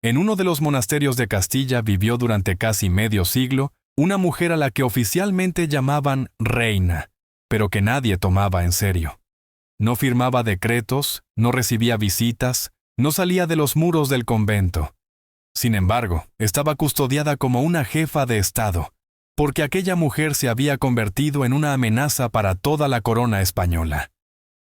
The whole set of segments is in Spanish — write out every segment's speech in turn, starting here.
En uno de los monasterios de Castilla vivió durante casi medio siglo una mujer a la que oficialmente llamaban reina, pero que nadie tomaba en serio. No firmaba decretos, no recibía visitas, no salía de los muros del convento. Sin embargo, estaba custodiada como una jefa de Estado, porque aquella mujer se había convertido en una amenaza para toda la corona española.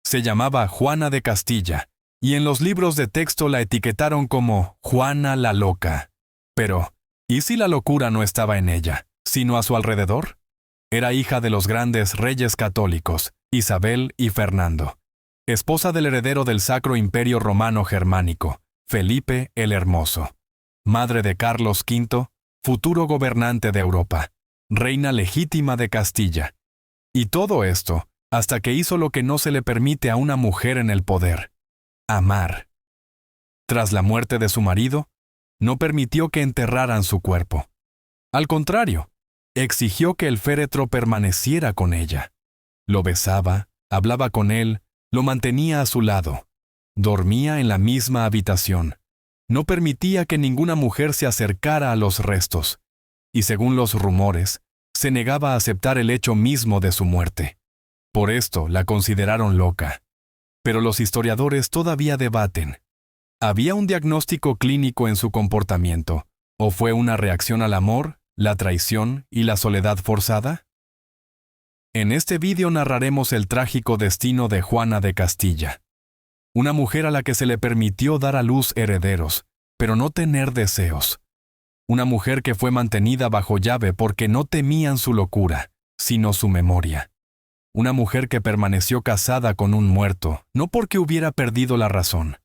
Se llamaba Juana de Castilla, y en los libros de texto la etiquetaron como Juana la Loca. Pero, ¿y si la locura no estaba en ella, sino a su alrededor? Era hija de los grandes reyes católicos, Isabel y Fernando, esposa del heredero del Sacro Imperio Romano Germánico, Felipe el Hermoso, madre de Carlos V, futuro gobernante de Europa, reina legítima de Castilla. Y todo esto, hasta que hizo lo que no se le permite a una mujer en el poder: amar. Tras la muerte de su marido, no permitió que enterraran su cuerpo. Al contrario, exigió que el féretro permaneciera con ella. Lo besaba, hablaba con él, lo mantenía a su lado. Dormía en la misma habitación. No permitía que ninguna mujer se acercara a los restos. Y según los rumores, se negaba a aceptar el hecho mismo de su muerte. Por esto la consideraron loca. Pero los historiadores todavía debaten. ¿Había un diagnóstico clínico en su comportamiento, o fue una reacción al amor, la traición y la soledad forzada? En este vídeo narraremos el trágico destino de Juana de Castilla, una mujer a la que se le permitió dar a luz herederos, pero no tener deseos. Una mujer que fue mantenida bajo llave porque no temían su locura, sino su memoria. Una mujer que permaneció casada con un muerto, no porque hubiera perdido la razón,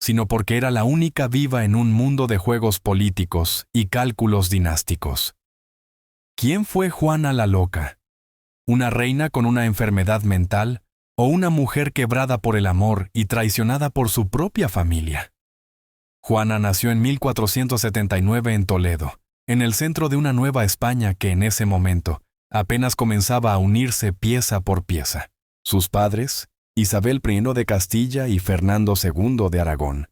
sino porque era la única viva en un mundo de juegos políticos y cálculos dinásticos. ¿Quién fue Juana la Loca? ¿Una reina con una enfermedad mental o una mujer quebrada por el amor y traicionada por su propia familia? Juana nació en 1479 en Toledo, en el centro de una Nueva España que en ese momento apenas comenzaba a unirse pieza por pieza. Sus padres, Isabel I de Castilla y Fernando II de Aragón,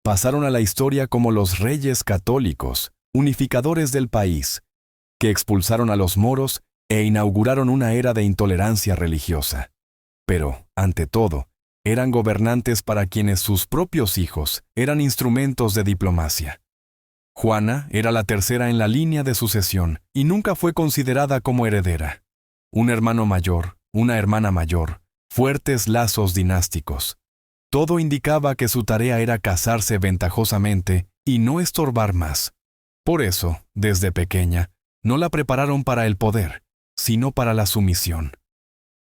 pasaron a la historia como los reyes católicos, unificadores del país, que expulsaron a los moros e inauguraron una era de intolerancia religiosa. Pero, ante todo, eran gobernantes para quienes sus propios hijos eran instrumentos de diplomacia. Juana era la tercera en la línea de sucesión y nunca fue considerada como heredera. Un hermano mayor, una hermana mayor, fuertes lazos dinásticos. Todo indicaba que su tarea era casarse ventajosamente y no estorbar más. Por eso, desde pequeña, no la prepararon para el poder, sino para la sumisión.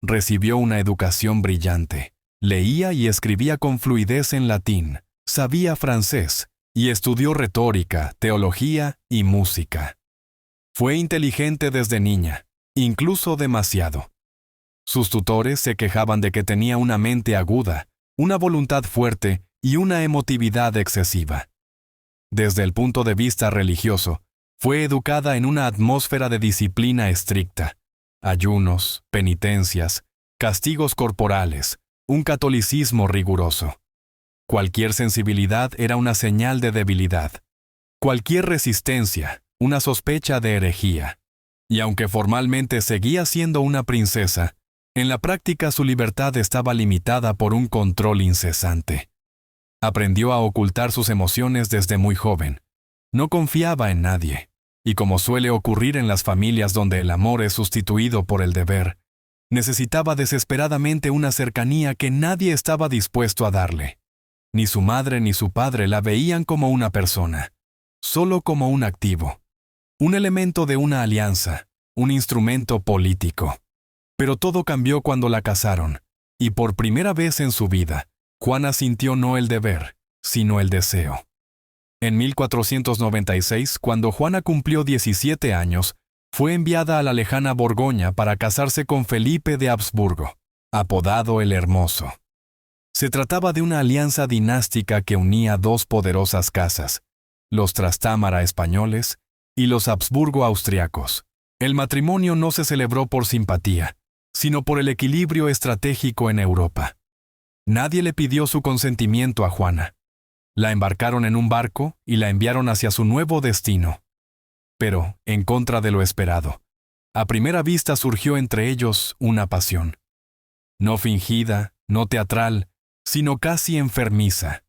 Recibió una educación brillante. Leía y escribía con fluidez en latín, sabía francés y estudió retórica, teología y música. Fue inteligente desde niña, incluso demasiado. Sus tutores se quejaban de que tenía una mente aguda, una voluntad fuerte y una emotividad excesiva. Desde el punto de vista religioso, fue educada en una atmósfera de disciplina estricta, ayunos, penitencias, castigos corporales, un catolicismo riguroso. Cualquier sensibilidad era una señal de debilidad. Cualquier resistencia, una sospecha de herejía. Y aunque formalmente seguía siendo una princesa, en la práctica su libertad estaba limitada por un control incesante. Aprendió a ocultar sus emociones desde muy joven. No confiaba en nadie, y como suele ocurrir en las familias donde el amor es sustituido por el deber, necesitaba desesperadamente una cercanía que nadie estaba dispuesto a darle. Ni su madre ni su padre la veían como una persona, solo como un activo, un elemento de una alianza, un instrumento político. Pero todo cambió cuando la casaron, y por primera vez en su vida, Juana sintió no el deber, sino el deseo. En 1496, cuando Juana cumplió 17 años, fue enviada a la lejana Borgoña para casarse con Felipe de Habsburgo, apodado el Hermoso. Se trataba de una alianza dinástica que unía dos poderosas casas, los Trastámara españoles y los Habsburgo austriacos. El matrimonio no se celebró por simpatía, sino por el equilibrio estratégico en Europa. Nadie le pidió su consentimiento a Juana. La embarcaron en un barco y la enviaron hacia su nuevo destino. Pero, en contra de lo esperado, a primera vista surgió entre ellos una pasión. No fingida, no teatral, sino casi enfermiza.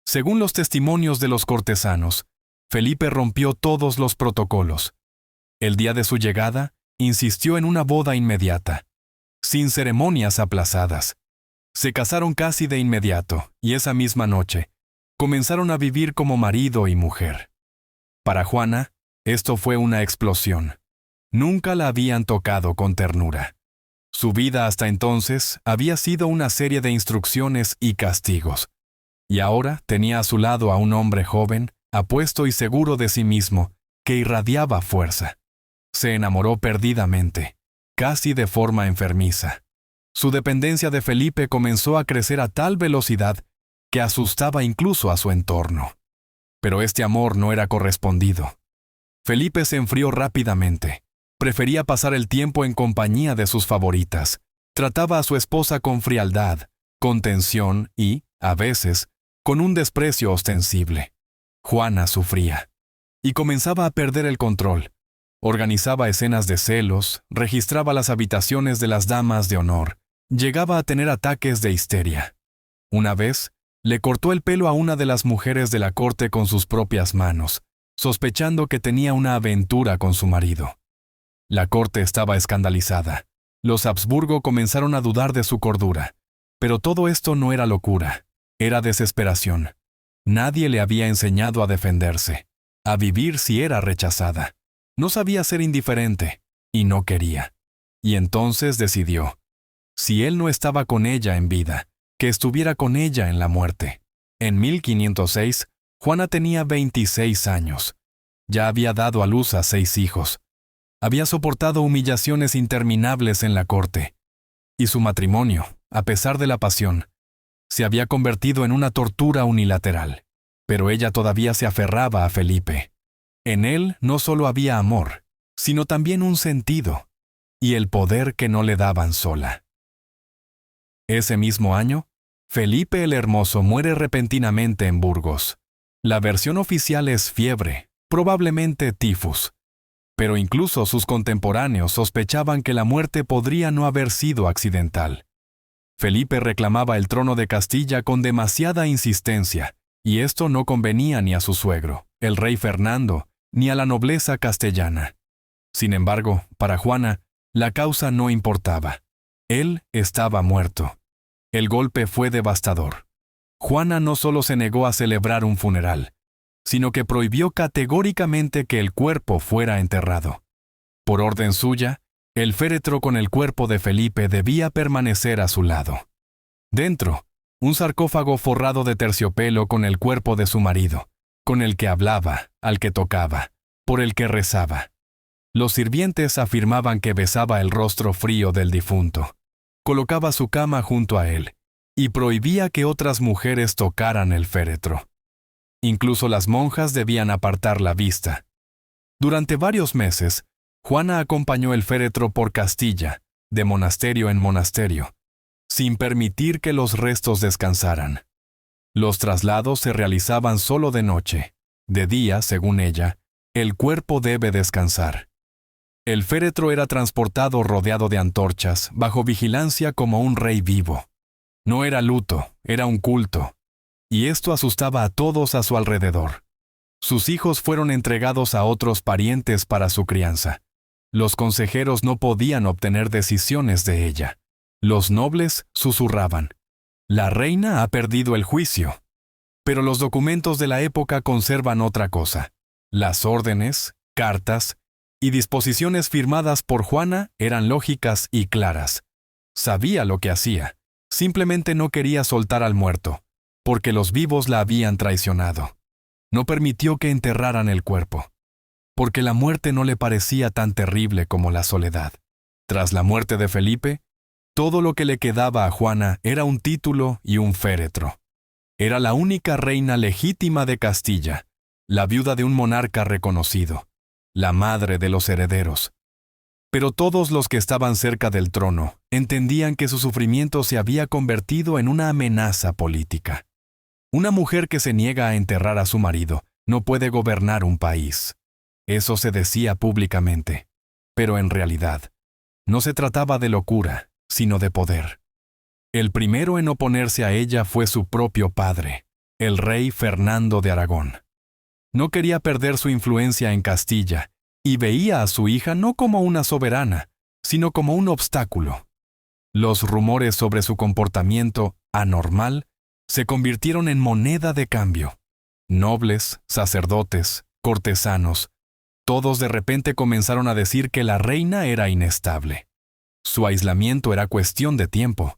Según los testimonios de los cortesanos, Felipe rompió todos los protocolos. El día de su llegada, insistió en una boda inmediata, sin ceremonias aplazadas. Se casaron casi de inmediato, y esa misma noche, comenzaron a vivir como marido y mujer. Para Juana, esto fue una explosión. Nunca la habían tocado con ternura. Su vida hasta entonces había sido una serie de instrucciones y castigos. Y ahora tenía a su lado a un hombre joven, apuesto y seguro de sí mismo, que irradiaba fuerza. Se enamoró perdidamente, casi de forma enfermiza. Su dependencia de Felipe comenzó a crecer a tal velocidad que asustaba incluso a su entorno. Pero este amor no era correspondido. Felipe se enfrió rápidamente. Prefería pasar el tiempo en compañía de sus favoritas. Trataba a su esposa con frialdad, con tensión y, a veces, con un desprecio ostensible. Juana sufría. Y comenzaba a perder el control. Organizaba escenas de celos, registraba las habitaciones de las damas de honor. Llegaba a tener ataques de histeria. Una vez, le cortó el pelo a una de las mujeres de la corte con sus propias manos, sospechando que tenía una aventura con su marido. La corte estaba escandalizada. Los Habsburgo comenzaron a dudar de su cordura. Pero todo esto no era locura, era desesperación. Nadie le había enseñado a defenderse, a vivir si era rechazada. No sabía ser indiferente, y no quería. Y entonces decidió, si él no estaba con ella en vida, que estuviera con ella en la muerte. En 1506, Juana tenía 26 años. Ya había dado a luz a 6 hijos. Había soportado humillaciones interminables en la corte. Y su matrimonio, a pesar de la pasión, se había convertido en una tortura unilateral. Pero ella todavía se aferraba a Felipe. En él no solo había amor, sino también un sentido, y el poder que no le daban sola. Ese mismo año, Felipe el Hermoso muere repentinamente en Burgos. La versión oficial es fiebre, probablemente tifus. Pero incluso sus contemporáneos sospechaban que la muerte podría no haber sido accidental. Felipe reclamaba el trono de Castilla con demasiada insistencia, y esto no convenía ni a su suegro, el rey Fernando, ni a la nobleza castellana. Sin embargo, para Juana, la causa no importaba. Él estaba muerto. El golpe fue devastador. Juana no solo se negó a celebrar un funeral, sino que prohibió categóricamente que el cuerpo fuera enterrado. Por orden suya, el féretro con el cuerpo de Felipe debía permanecer a su lado. Dentro, un sarcófago forrado de terciopelo con el cuerpo de su marido, con el que hablaba, al que tocaba, por el que rezaba. Los sirvientes afirmaban que besaba el rostro frío del difunto, colocaba su cama junto a él, y prohibía que otras mujeres tocaran el féretro. Incluso las monjas debían apartar la vista. Durante varios meses, Juana acompañó el féretro por Castilla, de monasterio en monasterio, sin permitir que los restos descansaran. Los traslados se realizaban solo de noche. De día, según ella, el cuerpo debe descansar. El féretro era transportado rodeado de antorchas, bajo vigilancia como un rey vivo. No era luto, era un culto. Y esto asustaba a todos a su alrededor. Sus hijos fueron entregados a otros parientes para su crianza. Los consejeros no podían obtener decisiones de ella. Los nobles susurraban: «La reina ha perdido el juicio». Pero los documentos de la época conservan otra cosa. Las órdenes, cartas y disposiciones firmadas por Juana eran lógicas y claras. Sabía lo que hacía. Simplemente no quería soltar al muerto, porque los vivos la habían traicionado. No permitió que enterraran el cuerpo, porque la muerte no le parecía tan terrible como la soledad. Tras la muerte de Felipe, todo lo que le quedaba a Juana era un título y un féretro. Era la única reina legítima de Castilla, la viuda de un monarca reconocido, la madre de los herederos. Pero todos los que estaban cerca del trono entendían que su sufrimiento se había convertido en una amenaza política. Una mujer que se niega a enterrar a su marido no puede gobernar un país. Eso se decía públicamente. Pero en realidad, no se trataba de locura, sino de poder. El primero en oponerse a ella fue su propio padre, el rey Fernando de Aragón. No quería perder su influencia en Castilla y veía a su hija no como una soberana, sino como un obstáculo. Los rumores sobre su comportamiento anormal se convirtieron en moneda de cambio. Nobles, sacerdotes, cortesanos, todos de repente comenzaron a decir que la reina era inestable. Su aislamiento era cuestión de tiempo.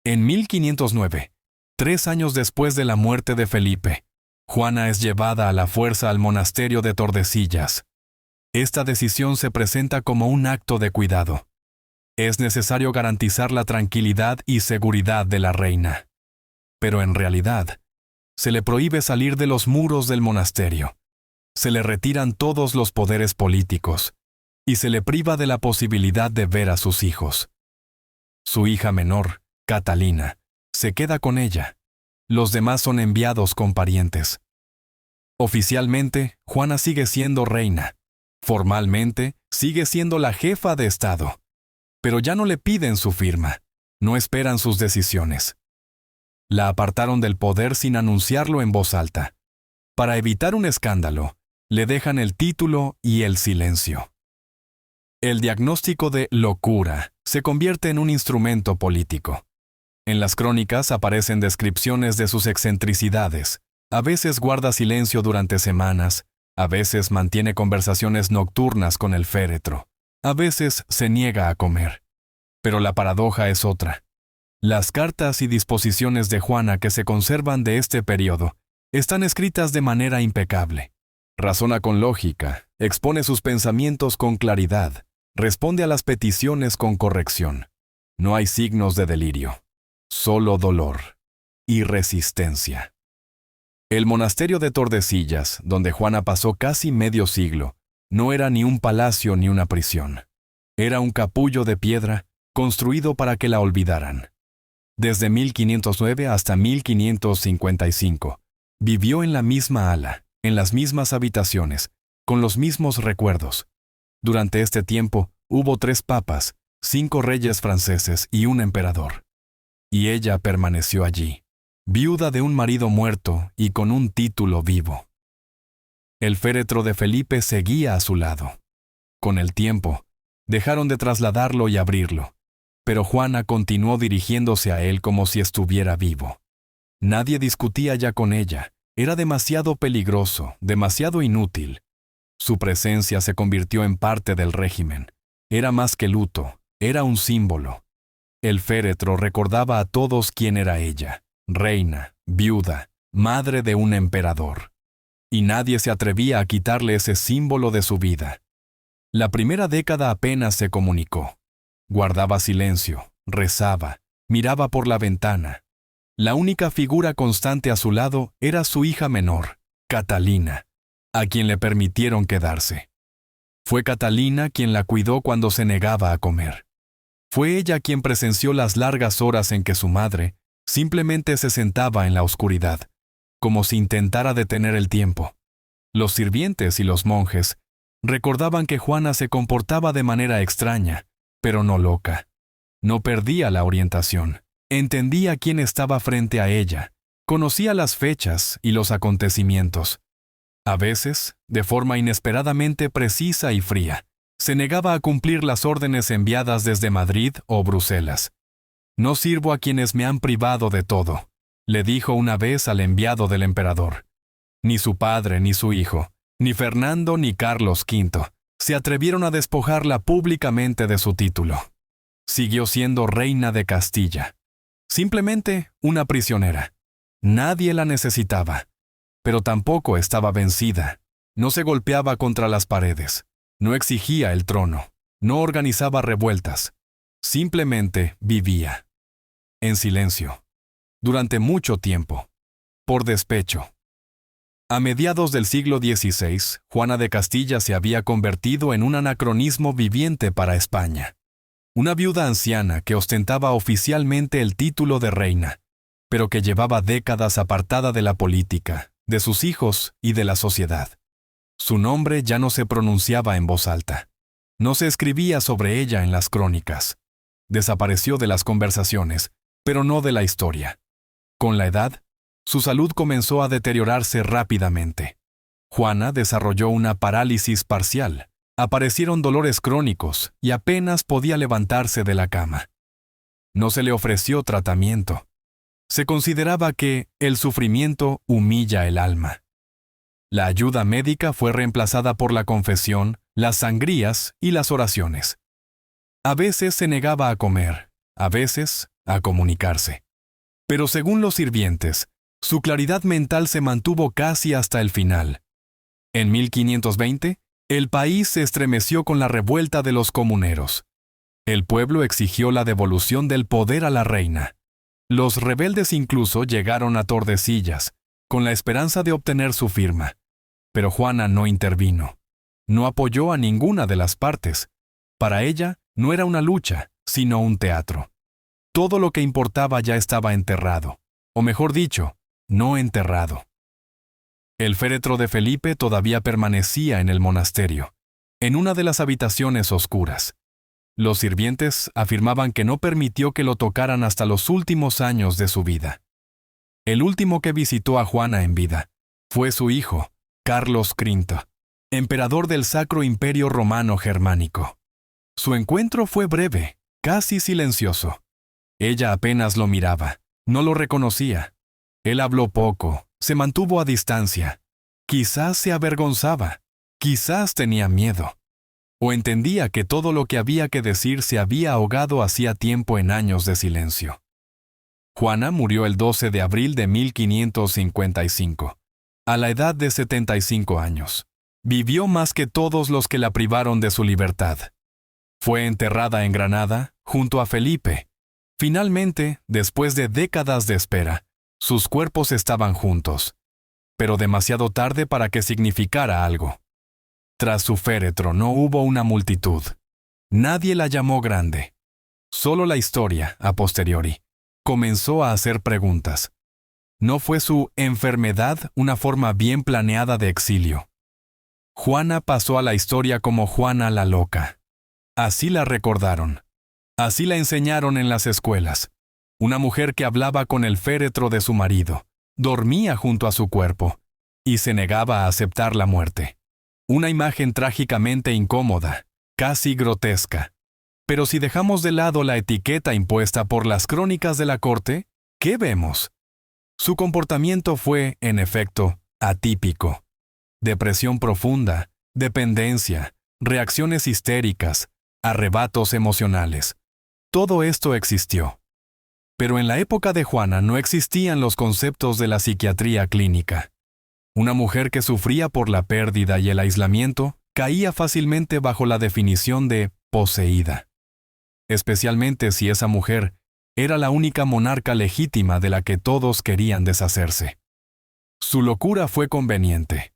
En 1509, 3 años después de la muerte de Felipe, Juana es llevada a la fuerza al monasterio de Tordesillas. Esta decisión se presenta como un acto de cuidado. Es necesario garantizar la tranquilidad y seguridad de la reina. Pero en realidad, se le prohíbe salir de los muros del monasterio. Se le retiran todos los poderes políticos y se le priva de la posibilidad de ver a sus hijos. Su hija menor, Catalina, se queda con ella. Los demás son enviados con parientes. Oficialmente, Juana sigue siendo reina. Formalmente, sigue siendo la jefa de Estado. Pero ya no le piden su firma, no esperan sus decisiones. La apartaron del poder sin anunciarlo en voz alta. Para evitar un escándalo, le dejan el título y el silencio. El diagnóstico de locura se convierte en un instrumento político. En las crónicas aparecen descripciones de sus excentricidades. A veces guarda silencio durante semanas, a veces mantiene conversaciones nocturnas con el féretro, a veces se niega a comer. Pero la paradoja es otra. Las cartas y disposiciones de Juana que se conservan de este periodo están escritas de manera impecable. Razona con lógica, expone sus pensamientos con claridad, responde a las peticiones con corrección. No hay signos de delirio, solo dolor y resistencia. El monasterio de Tordesillas, donde Juana pasó casi medio siglo, no era ni un palacio ni una prisión. Era un capullo de piedra construido para que la olvidaran. Desde 1509 hasta 1555, vivió en la misma ala, en las mismas habitaciones, con los mismos recuerdos. Durante este tiempo, hubo 3 papas, 5 reyes franceses y un emperador. Y ella permaneció allí, viuda de un marido muerto y con un título vivo. El féretro de Felipe seguía a su lado. Con el tiempo, dejaron de trasladarlo y abrirlo, pero Juana continuó dirigiéndose a él como si estuviera vivo. Nadie discutía ya con ella. Era demasiado peligroso, demasiado inútil. Su presencia se convirtió en parte del régimen. Era más que luto, era un símbolo. El féretro recordaba a todos quién era ella, reina, viuda, madre de un emperador. Y nadie se atrevía a quitarle ese símbolo de su vida. La primera década apenas se comunicó. Guardaba silencio, rezaba, miraba por la ventana. La única figura constante a su lado era su hija menor, Catalina, a quien le permitieron quedarse. Fue Catalina quien la cuidó cuando se negaba a comer. Fue ella quien presenció las largas horas en que su madre simplemente se sentaba en la oscuridad, como si intentara detener el tiempo. Los sirvientes y los monjes recordaban que Juana se comportaba de manera extraña, pero no loca. No perdía la orientación. Entendía quién estaba frente a ella, conocía las fechas y los acontecimientos. A veces, de forma inesperadamente precisa y fría, se negaba a cumplir las órdenes enviadas desde Madrid o Bruselas. «No sirvo a quienes me han privado de todo», le dijo una vez al enviado del emperador. Ni su padre ni su hijo, ni Fernando ni Carlos V, se atrevieron a despojarla públicamente de su título. Siguió siendo reina de Castilla. Simplemente una prisionera. Nadie la necesitaba. Pero tampoco estaba vencida. No se golpeaba contra las paredes. No exigía el trono. No organizaba revueltas. Simplemente vivía. En silencio. Durante mucho tiempo. Por despecho. A mediados del siglo XVI, Juana de Castilla se había convertido en un anacronismo viviente para España. Una viuda anciana que ostentaba oficialmente el título de reina, pero que llevaba décadas apartada de la política, de sus hijos y de la sociedad. Su nombre ya no se pronunciaba en voz alta. No se escribía sobre ella en las crónicas. Desapareció de las conversaciones, pero no de la historia. Con la edad, su salud comenzó a deteriorarse rápidamente. Juana desarrolló una parálisis parcial. Aparecieron dolores crónicos y apenas podía levantarse de la cama. No se le ofreció tratamiento. Se consideraba que el sufrimiento humilla el alma. La ayuda médica fue reemplazada por la confesión, las sangrías y las oraciones. A veces se negaba a comer, a veces a comunicarse. Pero según los sirvientes, su claridad mental se mantuvo casi hasta el final. En 1520, el país se estremeció con la revuelta de los comuneros. El pueblo exigió la devolución del poder a la reina. Los rebeldes incluso llegaron a Tordesillas, con la esperanza de obtener su firma. Pero Juana no intervino. No apoyó a ninguna de las partes. Para ella, no era una lucha, sino un teatro. Todo lo que importaba ya estaba enterrado, o mejor dicho, no enterrado. El féretro de Felipe todavía permanecía en el monasterio, en una de las habitaciones oscuras. Los sirvientes afirmaban que no permitió que lo tocaran hasta los últimos años de su vida. El último que visitó a Juana en vida fue su hijo, Carlos V, emperador del Sacro Imperio Romano Germánico. Su encuentro fue breve, casi silencioso. Ella apenas lo miraba, no lo reconocía. Él habló poco, se mantuvo a distancia. Quizás se avergonzaba, quizás tenía miedo. O entendía que todo lo que había que decir se había ahogado hacía tiempo en años de silencio. Juana murió el 12 de abril de 1555, a la edad de 75 años. Vivió más que todos los que la privaron de su libertad. Fue enterrada en Granada, junto a Felipe. Finalmente, después de décadas de espera, sus cuerpos estaban juntos, pero demasiado tarde para que significara algo. Tras su féretro no hubo una multitud. Nadie la llamó grande. Solo la historia, a posteriori, comenzó a hacer preguntas. ¿No fue su enfermedad una forma bien planeada de exilio? Juana pasó a la historia como Juana la Loca. Así la recordaron. Así la enseñaron en las escuelas. Una mujer que hablaba con el féretro de su marido, dormía junto a su cuerpo y se negaba a aceptar la muerte. Una imagen trágicamente incómoda, casi grotesca. Pero si dejamos de lado la etiqueta impuesta por las crónicas de la corte, ¿qué vemos? Su comportamiento fue, en efecto, atípico. Depresión profunda, dependencia, reacciones histéricas, arrebatos emocionales. Todo esto existió. Pero en la época de Juana no existían los conceptos de la psiquiatría clínica. Una mujer que sufría por la pérdida y el aislamiento caía fácilmente bajo la definición de poseída. Especialmente si esa mujer era la única monarca legítima de la que todos querían deshacerse. Su locura fue conveniente.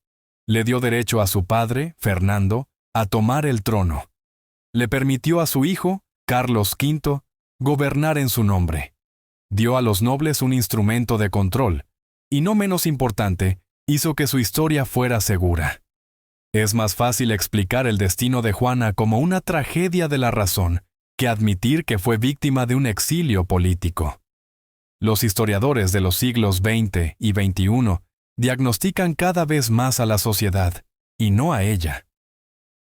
Le dio derecho a su padre, Fernando, a tomar el trono. Le permitió a su hijo, Carlos V, gobernar en su nombre. Dio a los nobles un instrumento de control, y no menos importante, hizo que su historia fuera segura. Es más fácil explicar el destino de Juana como una tragedia de la razón que admitir que fue víctima de un exilio político. Los historiadores de los siglos XX y XXI diagnostican cada vez más a la sociedad, y no a ella.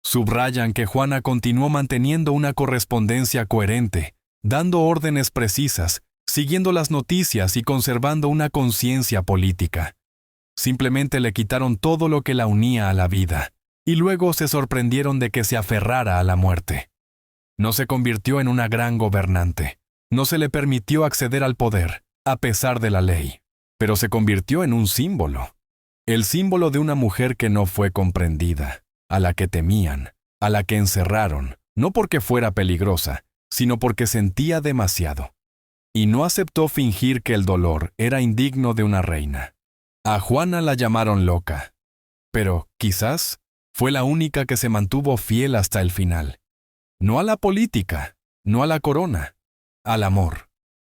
Subrayan que Juana continuó manteniendo una correspondencia coherente, dando órdenes precisas, siguiendo las noticias y conservando una conciencia política. Simplemente le quitaron todo lo que la unía a la vida, y luego se sorprendieron de que se aferrara a la muerte. No se convirtió en una gran gobernante. No se le permitió acceder al poder, a pesar de la ley, pero se convirtió en un símbolo. El símbolo de una mujer que no fue comprendida, a la que temían, a la que encerraron, no porque fuera peligrosa, sino porque sentía demasiado. Y no aceptó fingir que el dolor era indigno de una reina. A Juana la llamaron loca, pero, quizás, fue la única que se mantuvo fiel hasta el final. No a la política, no a la corona, al amor.